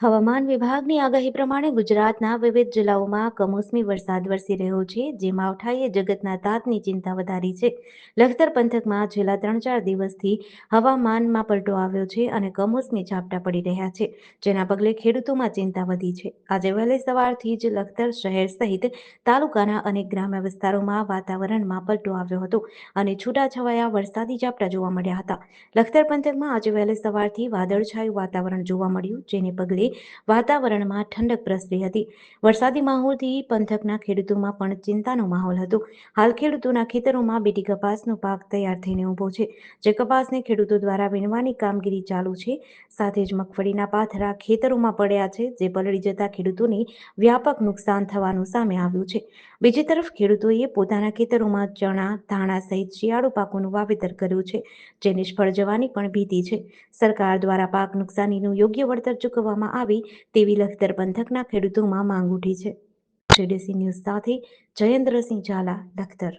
હવામાન વિભાગની આગાહી પ્રમાણે ગુજરાતના વિવિધ જિલ્લાઓમાં કમોસમી વરસાદ વરસી રહ્યો છે, જે માવઠાએ જગતના તાતની ચિંતા વધારી છે. લખતર પંથકમાં છેલ્લા 3-4 દિવસથી હવામાનમાં પલટો આવ્યો છે અને કમોસમી ઝાપટા પડી રહ્યા છે, જેના પગલે ખેડૂતોમાં ચિંતા વધી છે. આજે વહેલી સવારથી જ લખતર શહેર સહિત તાલુકાના અનેક ગ્રામ્ય વિસ્તારોમાં વાતાવરણમાં પલટો આવ્યો હતો અને છૂટાછવાયા વરસાદી ઝાપટા જોવા મળ્યા હતા. લખતર પંથકમાં આજે વહેલી સવારથી વાદળછાયું વાતાવરણ જોવા મળ્યું, જેને પગલે વાતાવરણમાં ઠંડક પ્રસરી હતી. વરસાદી માહોલથી પંથકના ખેડૂતોમાં પણ ચિંતાનો માહોલ હતો. હાલ ખેડૂતોના ખેતરોમાં બીટી કપાસનો પાક તૈયાર થઈને ઊભો છે, જે કપાસને ખેડૂતો દ્વારા વીણવાની કામગીરી ચાલુ છે. સાથે જ મગફળીના પાથરા ખેતરોમાં પડ્યા છે, જે પલળી જતા ખેડૂતોને વ્યાપક નુકસાન થવાનું સામે આવ્યું છે. બીજી તરફ ખેડૂતોએ પોતાના ખેતરોમાં ચણા, ધાણા સહિત શિયાળુ પાકોનું વાવેતર કર્યું છે, જે નિષ્ફળ જવાની પણ ભીતિ છે. સરકાર દ્વારા પાક નુકસાનીનું યોગ્ય વળતર ચૂકવવામાં આવે તેવી લખતર પંથકના ખેડૂતોમાં માંગ ઉઠી છે. જેડીસી ન્યૂઝ સાથે જયેન્દ્રસિંહ ઝાલા, લખતર.